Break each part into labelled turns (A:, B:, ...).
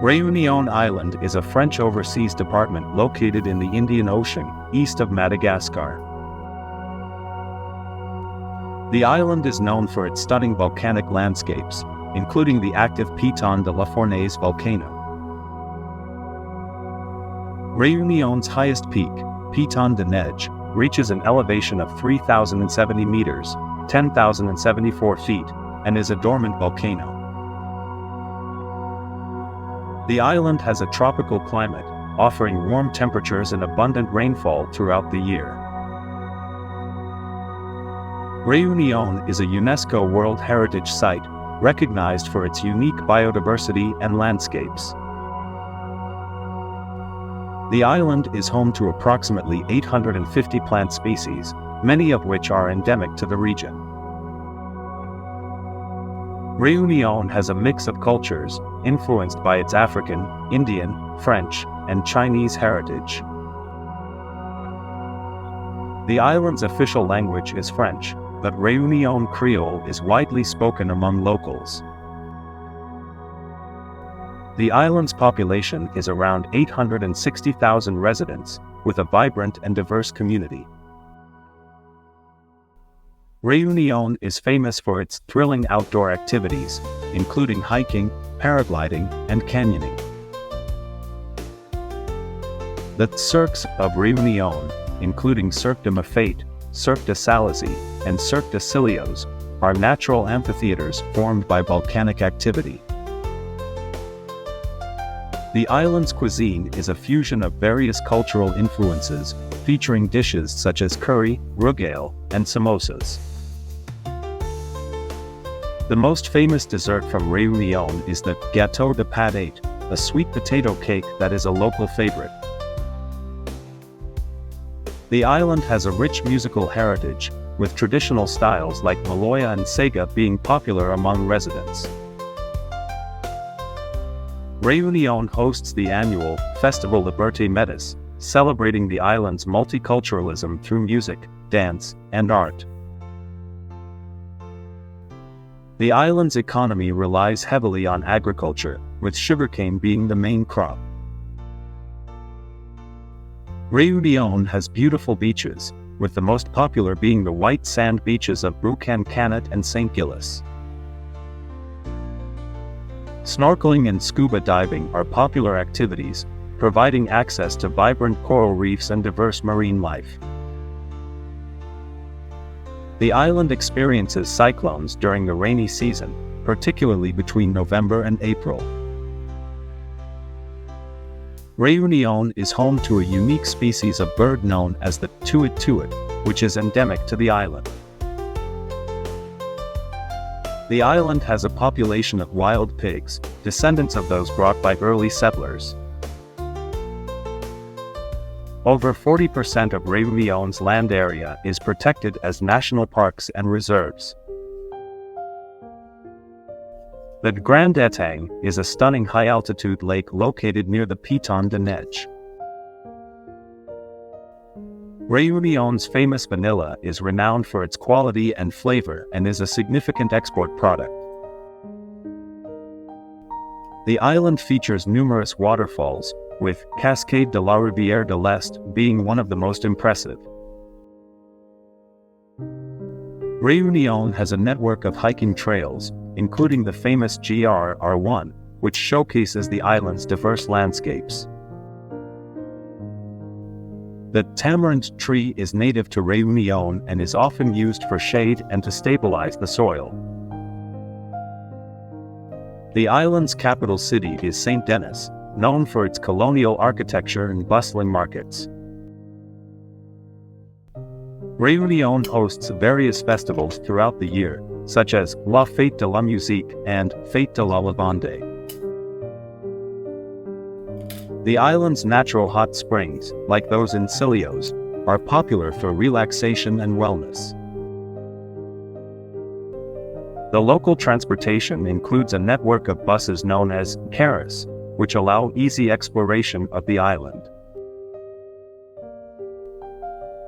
A: Réunion Island is a French overseas department located in the Indian Ocean, east of Madagascar. The island is known for its stunning volcanic landscapes, including the active Piton de la Fournaise volcano. Réunion's highest peak, Piton de Neige, reaches an elevation of 3,070 meters, 10,074 feet, and is a dormant volcano. The island has a tropical climate, offering warm temperatures and abundant rainfall throughout the year. Réunion is a UNESCO World Heritage Site, recognized for its unique biodiversity and landscapes. The island is home to approximately 850 plant species, many of which are endemic to the region. Réunion has a mix of cultures, influenced by its African, Indian, French, and Chinese heritage. The island's official language is French, but Réunion Creole is widely spoken among locals. The island's population is around 860,000 residents, with a vibrant and diverse community. Réunion is famous for its thrilling outdoor activities, including hiking, paragliding, and canyoning. The cirques of Réunion, including Cirque de Mafate, Cirque de Salazie, and Cirque de Cilios, are natural amphitheaters formed by volcanic activity. The island's cuisine is a fusion of various cultural influences, featuring dishes such as curry, rougale, and samosas. The most famous dessert from Réunion is the gâteau de pâte, a sweet potato cake that is a local favorite. The island has a rich musical heritage, with traditional styles like maloya and sega being popular among residents. Réunion hosts the annual Festival Liberté Métis, celebrating the island's multiculturalism through music, dance, and art. The island's economy relies heavily on agriculture, with sugarcane being the main crop. Réunion has beautiful beaches, with the most popular being the white sand beaches of Broucan-Cannet and St. Gilles. Snorkeling and scuba diving are popular activities, providing access to vibrant coral reefs and diverse marine life. The island experiences cyclones during the rainy season, particularly between November and April. Réunion is home to a unique species of bird known as the tuit-tuit, which is endemic to the island. The island has a population of wild pigs, descendants of those brought by early settlers. Over 40% of Réunion's land area is protected as national parks and reserves. The Grand Etang is a stunning high-altitude lake located near the Piton de Neige. Réunion's famous vanilla is renowned for its quality and flavor and is a significant export product. The island features numerous waterfalls, with Cascade de la Rivière de l'Est being one of the most impressive. Réunion has a network of hiking trails, including the famous GR-R1, which showcases the island's diverse landscapes. The tamarind tree is native to Réunion and is often used for shade and to stabilize the soil. The island's capital city is St. Denis, known for its colonial architecture and bustling markets. Réunion hosts various festivals throughout the year, such as La Fête de la Musique and Fête de la Lavande. The island's natural hot springs, like those in Cilios, are popular for relaxation and wellness. The local transportation includes a network of buses known as carros, which allow easy exploration of the island.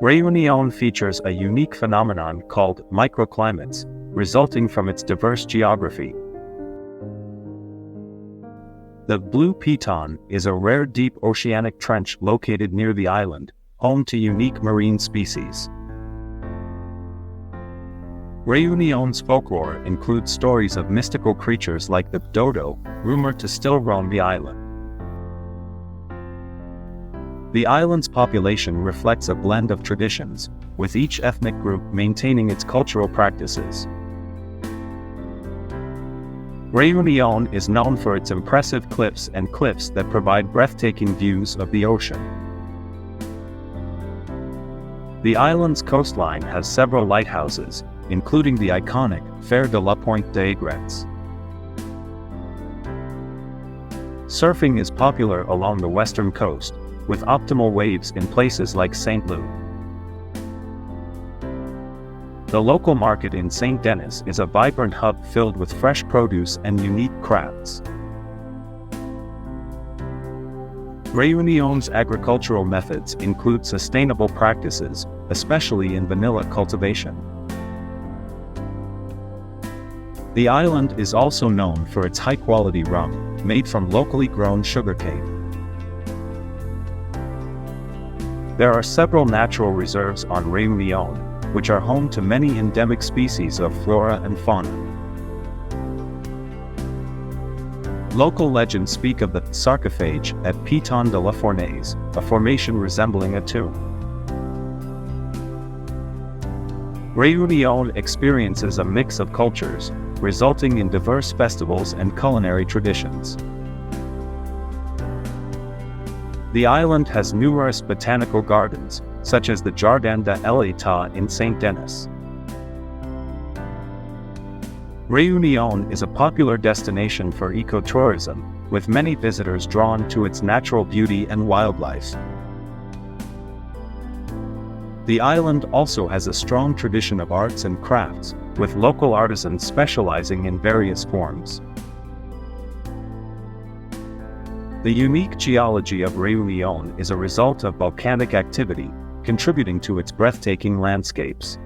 A: Réunion features a unique phenomenon called microclimates, resulting from its diverse geography. The Blue Piton is a rare deep oceanic trench located near the island, home to unique marine species. Réunion's folklore includes stories of mystical creatures like the dodo, rumored to still roam the island. The island's population reflects a blend of traditions, with each ethnic group maintaining its cultural practices. Réunion is known for its impressive cliffs that provide breathtaking views of the ocean. The island's coastline has several lighthouses, including the iconic Fer de la Pointe des Aigrettes. Surfing is popular along the western coast, with optimal waves in places like St. Loup. The local market in St. Denis is a vibrant hub filled with fresh produce and unique crafts. Réunion's agricultural methods include sustainable practices, especially in vanilla cultivation. The island is also known for its high-quality rum, made from locally grown sugarcane. There are several natural reserves on Réunion, which are home to many endemic species of flora and fauna. Local legends speak of the sarcophage at Piton de la Fournaise, a formation resembling a tomb. Réunion experiences a mix of cultures, resulting in diverse festivals and culinary traditions. The island has numerous botanical gardens, such as the Jardin de l'État in St. Denis. Réunion is a popular destination for ecotourism, with many visitors drawn to its natural beauty and wildlife. The island also has a strong tradition of arts and crafts, with local artisans specializing in various forms. The unique geology of Réunion is a result of volcanic activity, contributing to its breathtaking landscapes.